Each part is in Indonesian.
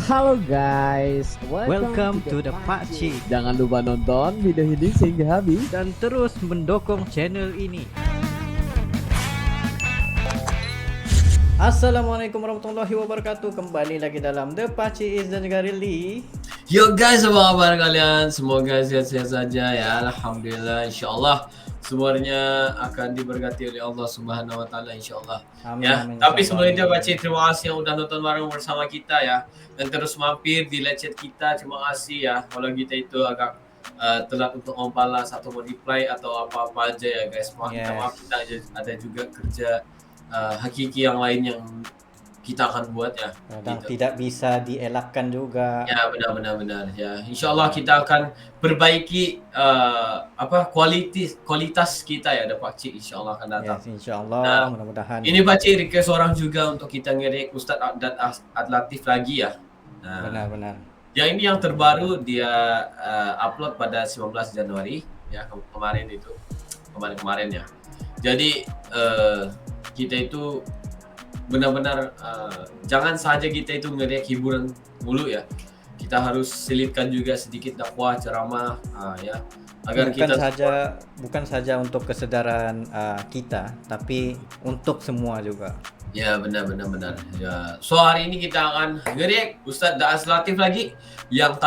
Halo guys, Welcome to the Pakcik. Jangan lupa nonton video ini sehingga habis Dan terus mendukung channel ini. Assalamualaikum warahmatullahi wabarakatuh. Kembali lagi dalam The Pakcik is dan juga Rilly. Yo guys, apa kabar kalian? Semoga sehat-sehat saja ya. Alhamdulillah, insyaallah semuanya akan diberkati oleh Allah Subhanahu wa taala insyaallah. Amin, Ya, amin, tapi insyaallah. sebelum itu Pakcik, terima kasih yang udah nonton bareng bersama kita ya. Dan terus mampir di live chat kita. Terima kasih ya. Kalau kita itu agak telat untuk membalas atau reply atau apa-apa aja ya guys. Minta maaf, kita ada juga kerja hakiki yang lain yang kita akan buat ya. Dan Gitu. tidak bisa dielakkan juga. Ya benar ya. Insyaallah kita akan perbaiki kualitas kita ya ada Pakcik insyaallah akan datang. Yes, insyaallah. Nah, mudah-mudahan. Ini Pakcik request orang juga untuk kita nge-react Ustaz Ad Latif lagi ya. Nah, Benar-benar. yang ini yang terbaru dia upload pada 19 Januari ya kemarin ya. Jadi kita itu benar-benar jangan saja kita itu nge-react hiburan mulu ya. Kita harus selipkan juga sedikit dakwah, ceramah ya agar bukan saja untuk kesedaran kita, tapi untuk semua juga. ya benar. Ya. So hari ini kita akan nge-react Ustaz Ad Latif lagi yang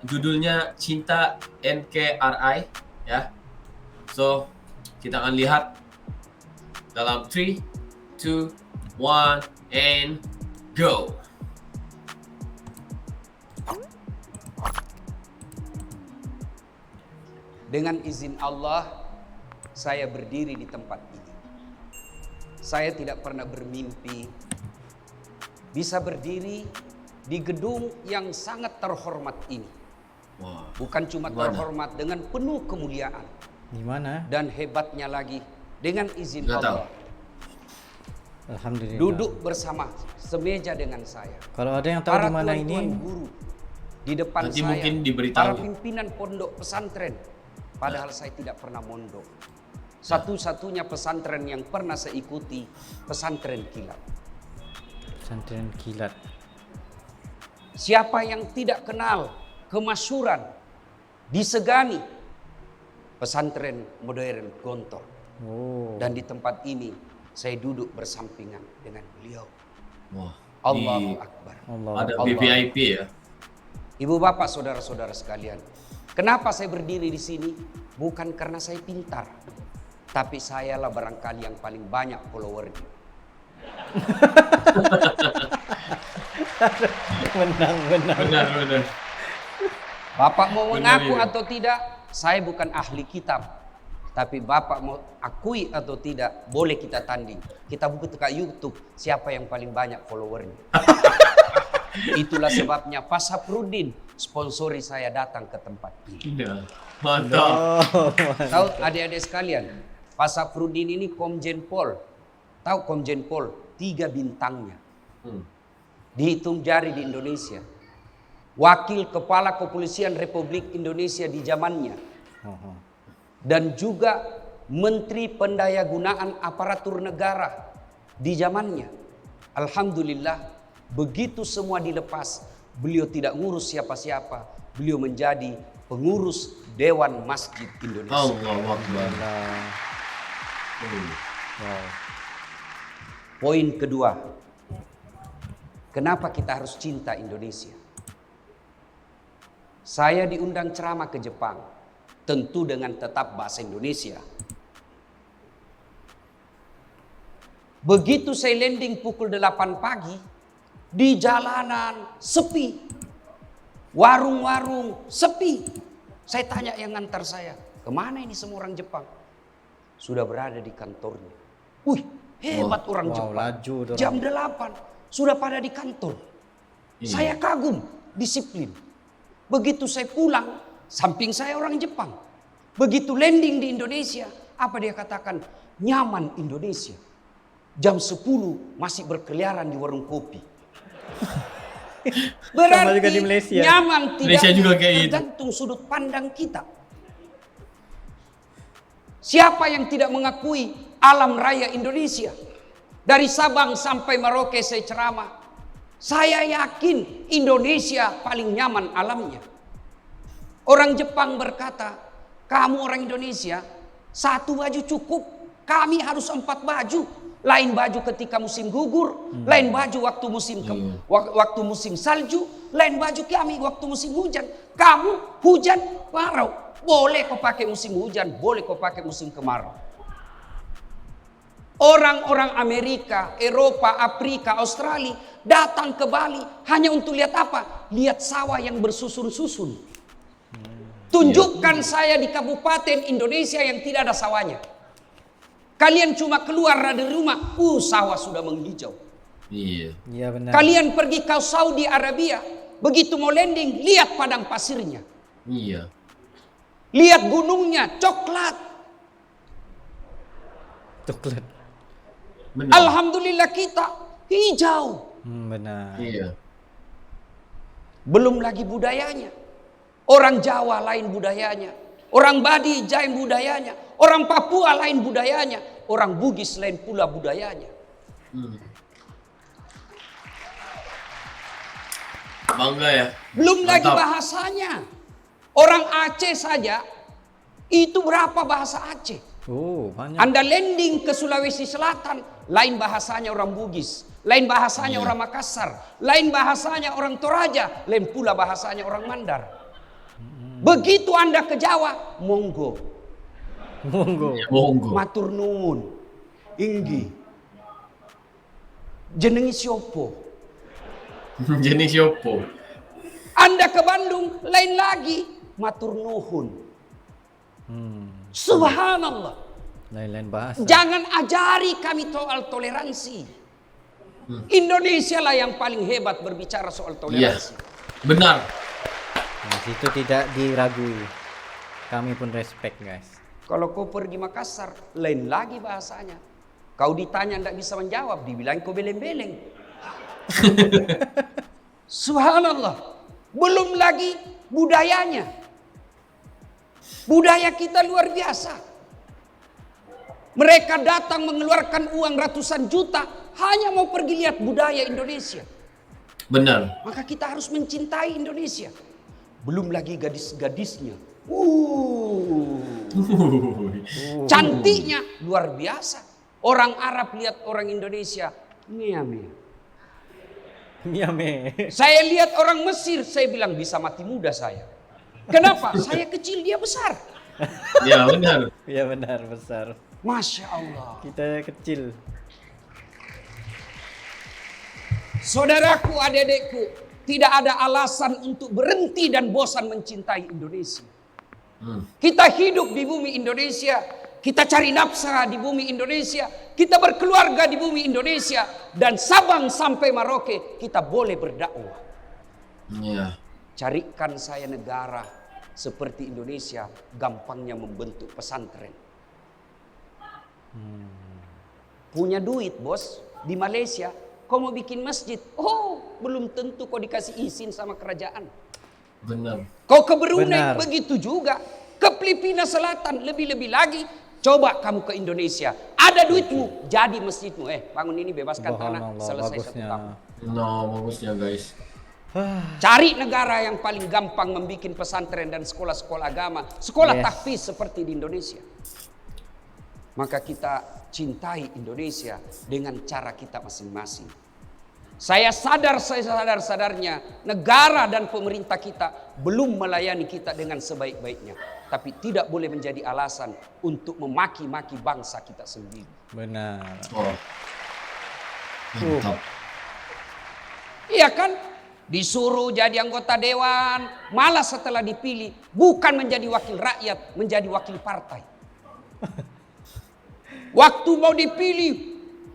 judulnya Cinta NKRI ya. So kita akan lihat dalam 3, 2, 1 and go. Dengan izin Allah, saya berdiri di tempat ini. Saya tidak pernah bermimpi bisa berdiri di gedung yang sangat terhormat ini. Wah, Bukan cuma terhormat dengan penuh kemuliaan. Di mana? Dan hebatnya lagi, dengan izin Nggak tahu. Allah, Alhamdulillah. duduk bersama semeja dengan saya. Kalau ada yang tahu Para di mana tuan-tuan ini, guru di depan Nanti saya, mungkin diberitahu. para pimpinan pondok pesantren, padahal saya tidak pernah mondok. Satu-satunya pesantren yang pernah saya ikuti, pesantren kilat. pesantren kilat. Siapa yang tidak kenal kemasyhuran, disegani pesantren modern Gontor. Oh. Dan di tempat ini saya duduk bersampingan dengan beliau. wah. Allahu Akbar. Allah. Ada Allah. VVIP ya. Ibu bapak saudara-saudara sekalian, kenapa saya berdiri di sini? Bukan karena saya pintar, tapi sayalah barangkali yang paling banyak followernya. Benar. Benar. Bapak mau Benar, mengaku iya. atau tidak, saya bukan ahli kitab. Tapi bapak mau akui atau tidak, boleh kita tanding. Kita buka YouTube, siapa yang paling banyak followernya. Itulah sebabnya Pak Sapruddin sponsori saya datang ke tempat ini. Iya. Mantap. Oh. Tahu adik-adik sekalian, Pak Sapruddin ini Komjen Pol. Tahu Komjen Pol, 3 bintangnya. Dihitung jari di Indonesia. Wakil Kepala Kepolisian Republik Indonesia di zamannya. Oh. Dan juga Menteri Pendayagunaan Aparatur Negara di zamannya. Alhamdulillah, begitu semua dilepas, beliau tidak ngurus siapa-siapa. Beliau menjadi pengurus Dewan Masjid Indonesia. Allahu Akbar. Wow. Poin kedua, kenapa kita harus cinta Indonesia? Saya diundang ceramah ke Jepang, tentu dengan tetap bahasa Indonesia. Begitu saya landing pukul 8 pagi, di jalanan sepi, warung-warung sepi. Saya tanya yang ngantar saya, kemana ini semua orang Jepang? Sudah berada di kantornya. Wih, hebat orang Wow, Jepang. laju dorang. Jam 8 sudah pada di kantor. Saya kagum, disiplin. Begitu saya pulang, samping saya orang Jepang. Begitu landing di Indonesia, apa dia katakan? Nyaman Indonesia. Jam 10 masih berkeliaran di warung kopi. Berarti juga di Malaysia. nyaman tidak Malaysia juga kayak gitu. tergantung sudut pandang kita. Siapa yang tidak mengakui alam raya Indonesia? Dari Sabang sampai Merauke saya ceramah. Saya yakin Indonesia paling nyaman alamnya. Orang Jepang berkata, kamu orang Indonesia, 1 baju cukup. Kami harus 4 baju. Lain baju ketika musim gugur, lain baju waktu waktu musim salju, lain baju kami waktu musim hujan. Kamu hujan, kemarau. Boleh kau pakai musim hujan, boleh kau pakai musim kemarau. Orang-orang Amerika, Eropa, Afrika, Australia datang ke Bali hanya untuk lihat apa? Lihat sawah yang bersusun-susun. Tunjukkan saya di kabupaten Indonesia yang tidak ada sawahnya. Kalian cuma keluar dari rumah, sawah sudah menghijau. Iya. Iya benar. Kalian pergi ke Saudi Arabia, begitu mau landing, lihat padang pasirnya. Iya. Lihat gunungnya, coklat. Coklat. Benar. Alhamdulillah kita hijau. Benar. Iya. Belum lagi budayanya. Orang Jawa lain budayanya. Orang Badi lain budayanya. Orang Papua lain budayanya. Orang Bugis lain pula budayanya. Bangga ya. Belum lagi Mantap. bahasanya. Orang Aceh saja itu berapa bahasa Aceh? Banyak. Anda landing ke Sulawesi Selatan, lain bahasanya orang Bugis, lain bahasanya orang Makassar, lain bahasanya orang Toraja, lain pula bahasanya orang Mandar. Begitu Anda ke Jawa, monggo, Monggo. matur nuwun, inggi, jenengi siopo. Jenis yopo. Anda ke Bandung, lain lagi, matur nuhun. Subhanallah. Lain-lain bahasa. Jangan ajari kami soal toleransi. Indonesia lah yang paling hebat berbicara soal Iya. toleransi. Benar. Nah, situ tidak diragui. Kami pun respect, guys. Kalau kau pergi Makassar, lain lagi bahasanya. Kau ditanya tidak bisa menjawab, dibilang kau beleng-beleng. Subhanallah. Belum lagi budayanya. Budaya kita luar biasa. Mereka datang mengeluarkan uang ratusan juta hanya mau pergi lihat budaya Indonesia. Benar. Maka kita harus mencintai Indonesia. Belum lagi gadis-gadisnya. Cantiknya luar biasa. Orang Arab lihat orang Indonesia. Miami. Saya lihat orang Mesir, saya bilang bisa mati muda saya. Kenapa? Saya kecil, dia besar. Ya benar. Iya benar, besar. Masya Allah. Kita kecil. Saudaraku, adik-adikku, tidak ada alasan untuk berhenti dan bosan mencintai Indonesia. Kita hidup di bumi Indonesia, kita cari nafkah di bumi Indonesia, kita berkeluarga di bumi Indonesia, dan Sabang sampai Merauke kita boleh berdakwah. Iya. Carikan saya negara seperti Indonesia, gampangnya membentuk pesantren. Punya duit, bos, di Malaysia, kau mau bikin masjid, belum tentu kau dikasih izin sama kerajaan. Benar. Kau ke Brunei Benar. begitu juga, ke Filipina Selatan lebih-lebih lagi. Coba kamu ke Indonesia, ada duitmu, jadi masjidmu. Bangun ini, bebaskan tanah, Subhanallah, selesai bagusnya. 1 tahun. No, bagusnya guys. Cari negara yang paling gampang membuat pesantren dan sekolah-sekolah agama, sekolah Yes. tahfiz seperti di Indonesia. Maka kita cintai Indonesia dengan cara kita masing-masing. Saya sadar-sadarnya negara dan pemerintah kita belum melayani kita dengan sebaik-baiknya. Tapi tidak boleh menjadi alasan untuk memaki-maki bangsa kita sendiri. Benar. Oh. Mantap. Iya kan? Disuruh jadi anggota dewan, malah setelah dipilih bukan menjadi wakil rakyat, menjadi wakil partai. Waktu mau dipilih,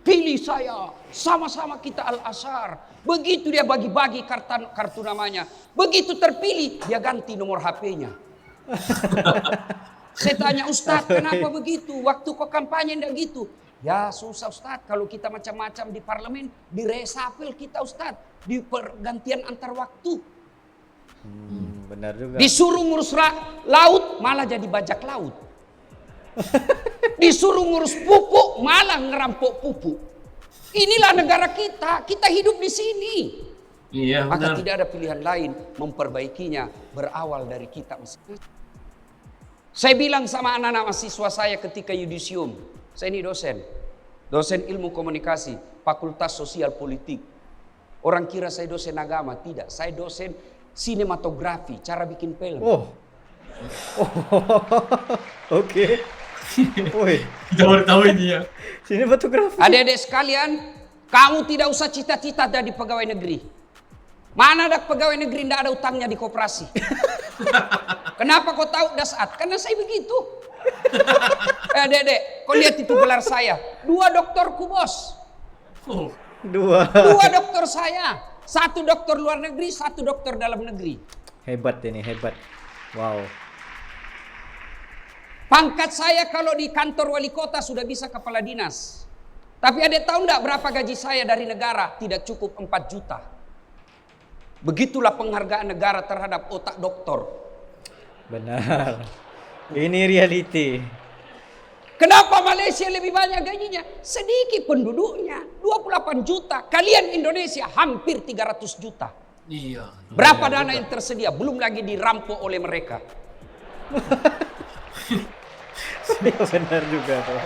pilih saya, sama-sama kita Al-Azhar. Begitu dia bagi-bagi kartu namanya, begitu terpilih dia ganti nomor HP-nya. Saya tanya, Ustadz kenapa begitu? Waktu kok kampanye enggak gitu? Ya susah Ustadz, kalau kita macam-macam di parlemen, di resapel kita Ustadz, di pergantian antar waktu. Benar juga. Disuruh ngurus laut, malah jadi bajak laut. Disuruh ngurus pupuk, malah ngerampok pupuk. Inilah negara kita hidup di sini. Iya, Maka benar. tidak ada pilihan lain, memperbaikinya berawal dari kita masing-masing. Saya bilang sama anak-anak mahasiswa saya ketika yudisium, saya ini dosen ilmu komunikasi, Fakultas Sosial Politik. Orang kira saya dosen agama, tidak. Saya dosen sinematografi, cara bikin film. Oh. Oke. Woi, Kita baru tahu ini ya. sinematografi. Adik-adik sekalian, kamu tidak usah cita-cita jadi pegawai negeri. Mana ada pegawai negeri tidak ada utangnya di koperasi? Kenapa kau tahu Dasat? Karena saya begitu. Adik-adik, kau lihat itu gelar saya. 2 doktorku bos. Oh, 2. 2 dokter saya. 1 dokter luar negeri, 1 dokter dalam negeri. Hebat ini, hebat. Wow. Pangkat saya kalau di kantor wali kota sudah bisa kepala dinas. Tapi adik tahu enggak berapa gaji saya dari negara? Tidak cukup 4 juta. Begitulah penghargaan negara terhadap otak doktor. Benar. Ini reality. Kenapa Malaysia lebih banyak gajinya? Sedikit penduduknya, 28 juta. Kalian Indonesia hampir 300 juta. iya. Berapa dana yang tersedia? Belum lagi dirampok oleh mereka. Iya benar juga tuh.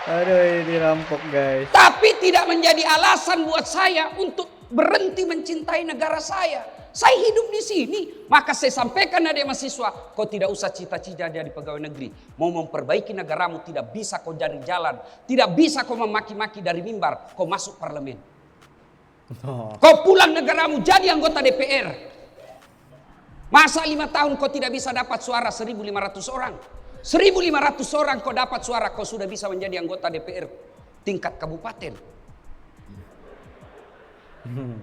Aduh, ini dirampok guys. Tapi tidak menjadi alasan buat saya untuk berhenti mencintai negara saya. Saya hidup di sini, maka saya sampaikan adik mahasiswa, kau tidak usah cita-cita jadi pegawai negeri. Mau memperbaiki negaramu tidak bisa kau cari jalan, tidak bisa kau memaki-maki dari mimbar, kau masuk parlemen. Oh. Kau pulang negaramu jadi anggota DPR. Masa 5 tahun kau tidak bisa dapat suara 1.500 orang? 1.500 orang kau dapat suara, kau sudah bisa menjadi anggota DPR tingkat kabupaten.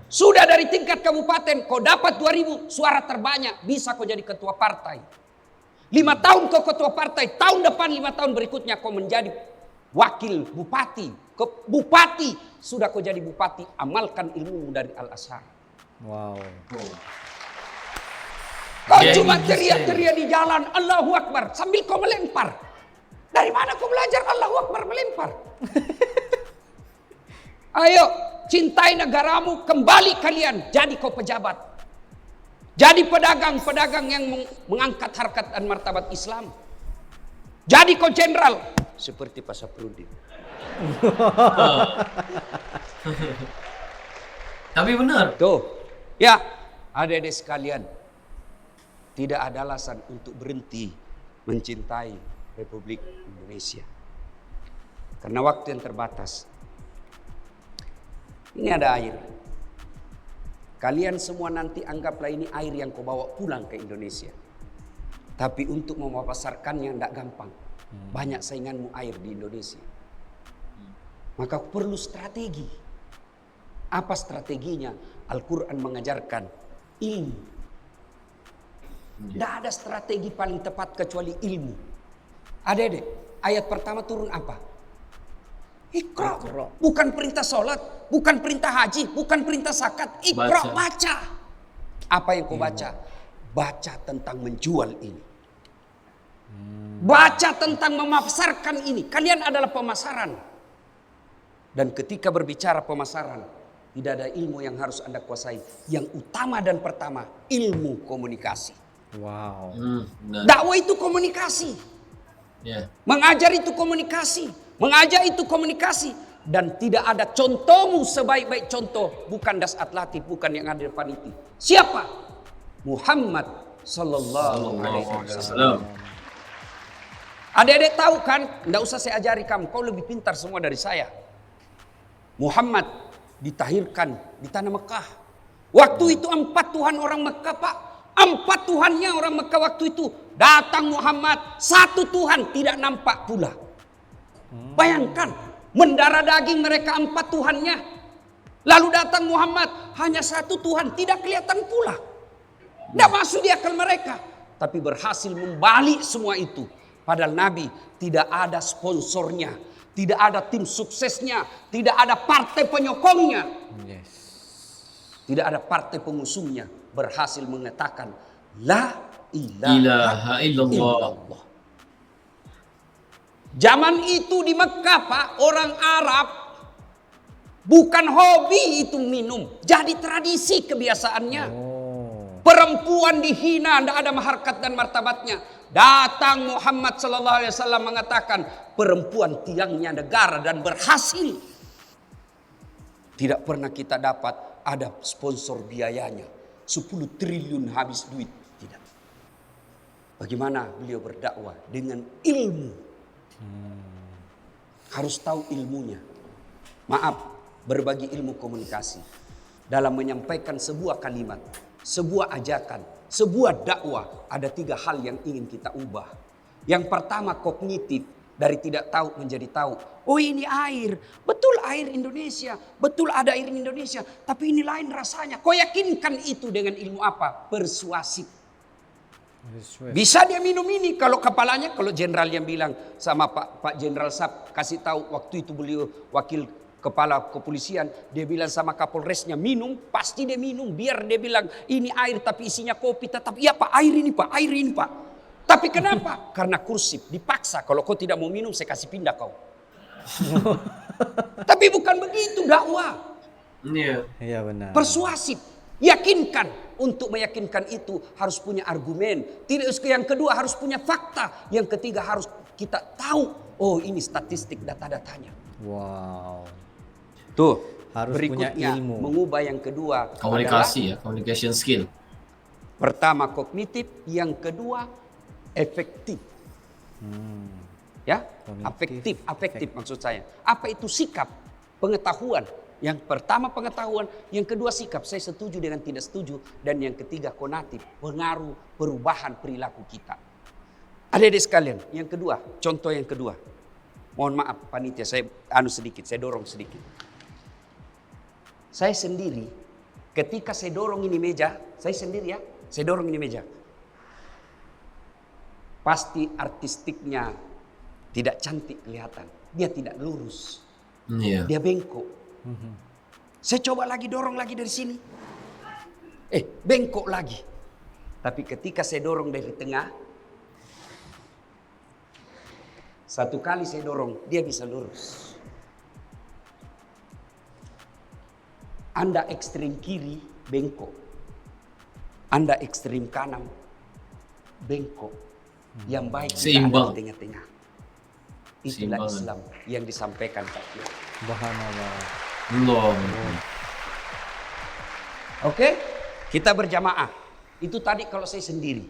Sudah dari tingkat kabupaten kau dapat 2.000 suara terbanyak, bisa kau jadi ketua partai. 5 tahun kau ketua partai, tahun depan 5 tahun berikutnya kau menjadi wakil bupati. Bupati, sudah kau jadi bupati, amalkan ilmu dari Al-Azhar. Wow. Kau Ya, cuma ini teriak-teriak di jalan Allahu Akbar sambil kau melempar. Dari mana kau belajar Allahu Akbar melempar? Ayo, cintai negaramu, kembali kalian jadi kau pejabat. Jadi pedagang-pedagang yang mengangkat harkat dan martabat Islam. Jadi kau jenderal seperti Pak Saprudin. Tapi benar. Tuh, ya adik-adik sekalian, tidak ada alasan untuk berhenti mencintai Republik Indonesia. Karena waktu yang terbatas. Ini ada air. Kalian semua nanti anggaplah ini air yang kau bawa pulang ke Indonesia. Tapi untuk memasarkannya tidak gampang. Banyak sainganmu air di Indonesia. Maka perlu strategi. Apa strateginya? Al-Quran mengajarkan ilmu. Tidak ada strategi paling tepat kecuali ilmu. Adik-adik, ayat pertama turun apa? Iqra. Bukan perintah sholat, bukan perintah haji, bukan perintah zakat. Iqra, baca. Apa yang kau baca? Baca tentang menjual ini. Baca tentang memasarkan ini. Kalian adalah pemasaran. Dan ketika berbicara pemasaran, tidak ada ilmu yang harus Anda kuasai. Yang utama dan pertama, ilmu komunikasi. Wow. Benar. Dakwah itu komunikasi. Ya. Mengajar itu komunikasi. Mengajar itu komunikasi. Dan tidak ada contohmu sebaik-baik contoh. Bukan Dasat Latif, bukan yang ada di depan itu. Siapa? Muhammad Sallallahu Alaihi Wasallam. Adik-adik tahu kan? Tidak usah saya ajari kamu. Kau lebih pintar semua dari saya. Muhammad ditahirkan di tanah Mekah. Waktu itu 4 Tuhan orang Mekah, Pak. 4 Tuhannya orang Mekah waktu itu. Datang Muhammad, 1 Tuhan tidak nampak pula. Bayangkan, mendarah daging mereka 4 Tuhannya. Lalu datang Muhammad, hanya 1 Tuhan, tidak kelihatan pula. Tidak masuk di akal mereka. Tapi berhasil membalik semua itu. Padahal Nabi tidak ada sponsornya. Tidak ada tim suksesnya. Tidak ada partai penyokongnya. Yes. Tidak ada partai pengusungnya. Berhasil mengatakan La Ilaha illallah. Zaman itu di Mekah, Pak, orang Arab Bukan hobi itu minum. Jadi tradisi kebiasaannya. Perempuan dihina, tidak ada harkat dan martabatnya. Datang Muhammad sallallahu alaihi wasallam mengatakan, perempuan tiangnya negara dan berhasil. Tidak pernah kita dapat ada sponsor biayanya. 10 triliun habis duit. Tidak. Bagaimana beliau berdakwah? Dengan ilmu. Harus tahu ilmunya. Maaf, berbagi ilmu komunikasi. Dalam menyampaikan sebuah kalimat, sebuah ajakan, sebuah dakwah, ada 3 hal yang ingin kita ubah. Yang pertama kognitif, dari tidak tahu menjadi tahu. Oh ini air, betul air Indonesia, betul ada air Indonesia, tapi ini lain rasanya. Kau yakinkan itu dengan ilmu apa? Persuasif. Bisa dia minum ini kalau kepalanya, kalau jenderal yang bilang sama Pak Jenderal Sab kasih tahu waktu itu beliau wakil kepala kepolisian, dia bilang sama Kapolresnya minum, pasti dia minum. Biar dia bilang ini air tapi isinya kopi, tetap iya Pak, air ini Pak, air ini Pak. Tapi kenapa? Karena kursif, dipaksa. Kalau kau tidak mau minum, saya kasih pindah kau. Tapi bukan begitu dakwah. Iya benar. Persuasif, yakinkan. Untuk meyakinkan itu harus punya argumen. Yang kedua harus punya fakta. Yang ketiga harus kita tahu. Oh ini statistik data-datanya. Wow. Tuh, Harus berikutnya punya ilmu. mengubah yang kedua. Komunikasi ya, communication skill. Pertama kognitif, yang kedua efektif. Ya, afektif maksud saya. Apa itu sikap? Pengetahuan. Yang pertama pengetahuan, yang kedua sikap. Saya setuju dengan tidak setuju, dan yang ketiga konatif, pengaruh perubahan perilaku kita. Adik-adik sekalian, yang kedua, contoh yang kedua. Mohon maaf panitia, saya saya dorong sedikit. Saya sendiri, ketika saya dorong ini meja, saya sendiri ya, saya dorong ini meja. Pasti artistiknya tidak cantik kelihatan. Dia tidak lurus. Dia bengkok. Saya coba lagi dorong lagi dari sini. Bengkok lagi. Tapi ketika saya dorong dari tengah, satu kali saya dorong, dia bisa lurus. Anda ekstrim kiri, bengkok. Anda ekstrim kanan, bengkok. Yang baik seimbang di tengah-tengah. Itulah Islam yang disampaikan Pak Kiai. belum. Oke, kita berjamaah. Itu tadi kalau saya sendiri.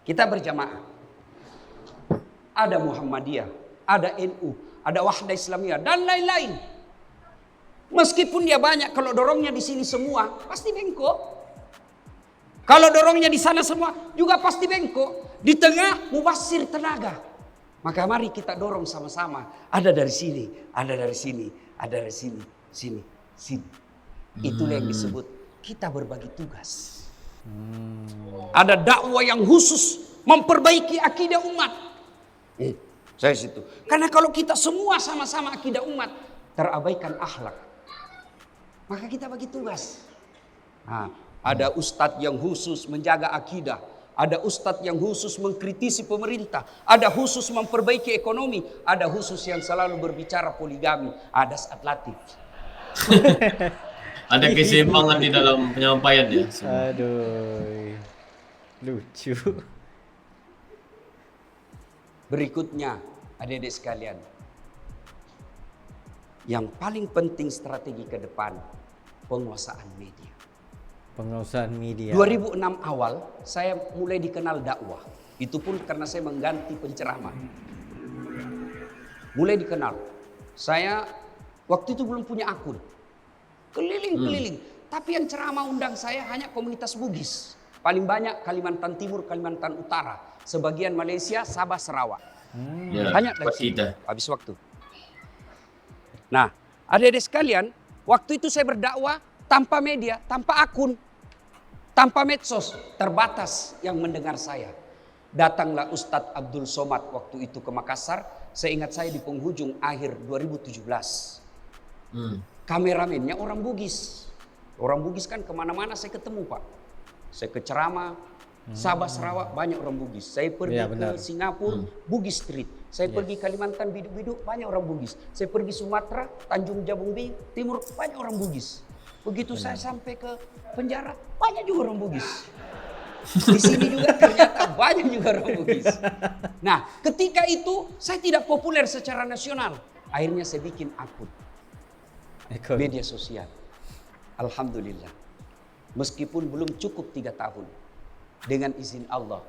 Kita berjamaah. Ada Muhammadiyah, ada NU, ada Wahda Islamiyah dan lain-lain. Meskipun dia banyak, kalau dorongnya di sini semua pasti bengkok. Kalau dorongnya di sana semua juga pasti bengkok. Di tengah mubasir tenaga. Maka mari kita dorong sama-sama. Ada dari sini, ada dari sini, ada dari sini, sini, sini. Itulah yang disebut kita berbagi tugas. Ada dakwah yang khusus memperbaiki akidah umat. Saya situ. Karena kalau kita semua sama-sama akidah umat, terabaikan akhlak. Maka kita bagi tugas. Nah, ada ustadz yang khusus menjaga akidah. Ada ustadz yang khusus mengkritisi pemerintah. Ada khusus memperbaiki ekonomi. Ada khusus yang selalu berbicara poligami. Ada atlatif. Ada keseimbangan di dalam penyampaian ya. Aduh. Lucu. Berikutnya, adik-adik sekalian. Yang paling penting strategi ke depan, penguasaan media. Penguasaan media. 2006 awal saya mulai dikenal dakwah. Itu pun karena saya mengganti penceramah. Mulai dikenal. Saya waktu itu belum punya akun. Keliling-keliling. Tapi yang ceramah undang saya hanya komunitas Bugis. Paling banyak Kalimantan Timur, Kalimantan Utara. Sebagian Malaysia, Sabah, Sarawak. Hanya dari situ. Habis waktu. Nah, adik-adik sekalian, waktu itu saya berdakwah tanpa media, tanpa akun, tanpa medsos, terbatas yang mendengar saya. Datanglah Ustadz Abdul Somad waktu itu ke Makassar. Saya ingat saya di penghujung akhir 2017. Kameramennya orang Bugis. Orang Bugis kan kemana-mana saya ketemu Pak. Saya ke ceramah, Sabah Sarawak banyak orang Bugis. Saya pergi ke Singapura, Bugis Street. Saya pergi Kalimantan Biduk-Biduk banyak orang Bugis. Saya pergi Sumatera, Tanjung Jabung Timur banyak orang Bugis. Begitu saya sampai ke penjara banyak juga orang Bugis. Di sini juga ternyata banyak juga orang Bugis. Nah, ketika itu saya tidak populer secara nasional. Akhirnya saya bikin akun media sosial. Alhamdulillah. Meskipun belum cukup 3 tahun. Dengan izin Allah.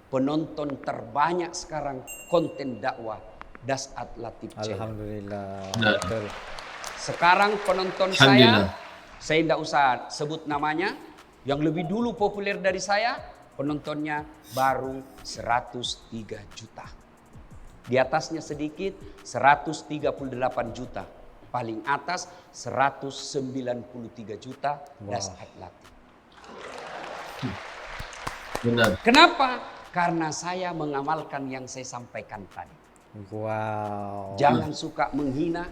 Penonton terbanyak sekarang konten dakwah Dasat Latif Channel. Alhamdulillah. Nah. Betul. Sekarang penonton saya tidak usah sebut namanya. Yang lebih dulu populer dari saya, penontonnya baru 103 juta. Di atasnya sedikit 138 juta. Paling atas 193 juta Dasat Latif. Benar. Kenapa? Karena saya mengamalkan yang saya sampaikan tadi. Wow. Jangan suka menghina,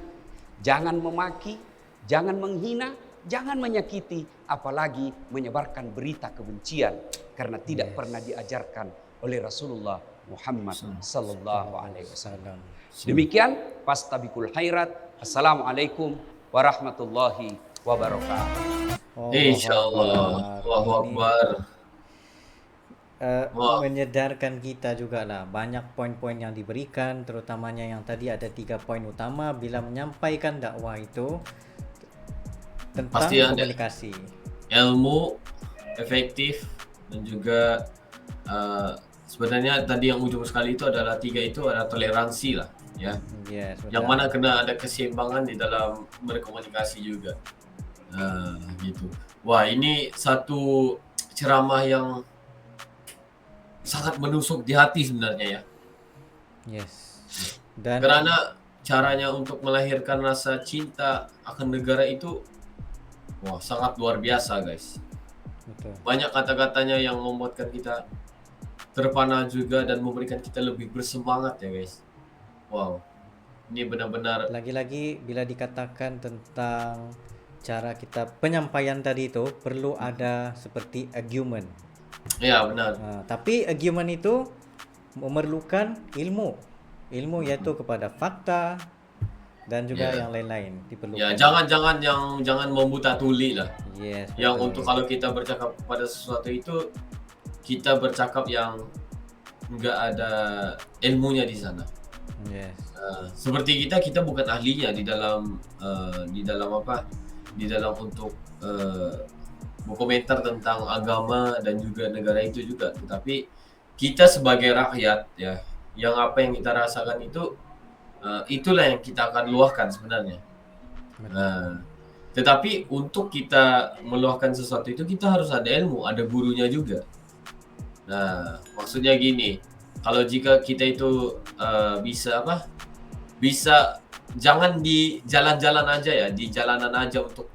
jangan memaki, jangan menghina, jangan menyakiti, apalagi menyebarkan berita kebencian karena tidak pernah diajarkan oleh Rasulullah Muhammad sallallahu alaihi wasallam. Demikian fastabikul khairat. Assalamualaikum warahmatullahi wabarakatuh. Insyaallah. Allahu Akbar. Menyedarkan kita juga lah, banyak poin-poin yang diberikan, terutamanya yang tadi ada 3 poin utama bila menyampaikan dakwah itu tentang Pasti ada komunikasi, ilmu efektif, dan juga sebenarnya tadi yang ujung sekali itu adalah 3 itu adalah toleransi lah, ya. Yes, Yang mana kena ada keseimbangan di dalam berkomunikasi juga. Gitu. Wah, ini satu ceramah yang sangat menusuk di hati sebenarnya ya. Yes. Dan Karena caranya untuk melahirkan rasa cinta akan negara itu sangat luar biasa, guys. betul. Banyak kata-katanya yang membuatkan kita terpana juga dan memberikan kita lebih bersemangat ya, guys. Wow. Ini benar-benar Lagi-lagi bila dikatakan tentang cara kita penyampaian tadi itu perlu ada seperti argument. ya benar. Tapi argument itu memerlukan ilmu yaitu kepada fakta dan juga yang lain-lain diperlukan. Ya, jangan membuta tuli lah. Yes. Yang betul. untuk kalau kita bercakap pada sesuatu itu kita bercakap yang enggak ada ilmunya di sana. Yes. Seperti kita bukan ahlinya di dalam untuk berkomentar tentang agama dan juga negara itu juga, tetapi kita sebagai rakyat ya, yang apa yang kita rasakan itu itulah yang kita akan luahkan sebenarnya. Tetapi untuk kita meluahkan sesuatu itu kita harus ada ilmu, ada gurunya juga. Nah, maksudnya gini, kalau jika kita itu bisa jangan di jalan-jalan aja ya, di jalanan aja untuk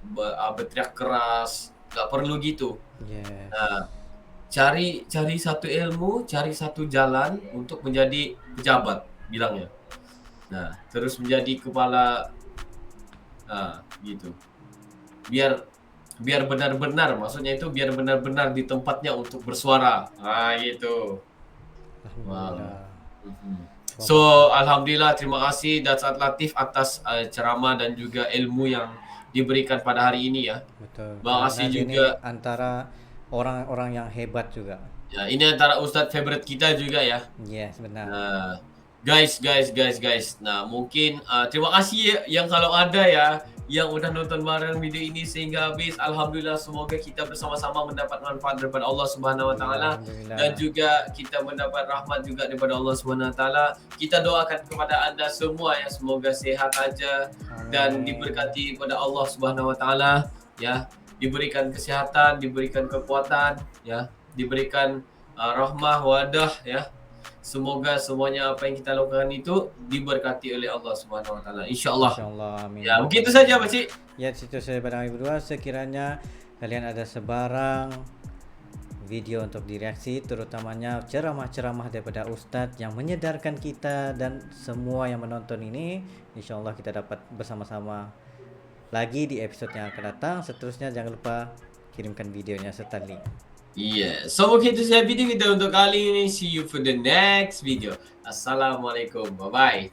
berteriak keras, nggak perlu gitu. Yes. Nah, cari satu ilmu, cari satu jalan untuk menjadi pejabat bilangnya. Nah, terus menjadi kepala, gitu. Biar benar-benar, maksudnya itu biar benar-benar di tempatnya untuk bersuara. Gitu. Alhamdulillah. So, alhamdulillah, terima kasih Dasat Latif atas ceramah dan juga ilmu yang diberikan pada hari ini ya. Betul. Terima kasih Karena juga. ini antara orang-orang yang hebat juga. Ya, ini antara ustadz favorite kita juga ya. Yes, benar. Guys. Nah, mungkin terima kasih yang kalau ada ya yang udah nonton bareng video ini sehingga habis. Alhamdulillah, semoga kita bersama-sama mendapat manfaat daripada Allah Subhanahu wa taala dan juga kita mendapat rahmat juga daripada Allah Subhanahu wa taala. Kita doakan kepada anda semua ya, semoga sehat aja dan diberkati pada Allah Subhanahu wa taala ya, diberikan kesehatan, diberikan kekuatan ya, diberikan rahmah wadah ya. Semoga semuanya apa yang kita lakukan itu diberkati oleh Allah Subhanahu wa taala. Insyaallah. Insyaallah, amin. Ya, begitu saja Pak Cik. Ya, situ saya pada kami berdua, sekiranya kalian ada sebarang video untuk direaksi, terutamanya ceramah-ceramah daripada Ustadz yang menyedarkan kita dan semua yang menonton ini, insyaallah kita dapat bersama-sama lagi di episode yang akan datang. Seterusnya jangan lupa kirimkan videonya serta link. Iya, so mungkin itu saja video kita untuk kali ini. See you for the next video. Assalamualaikum, bye bye.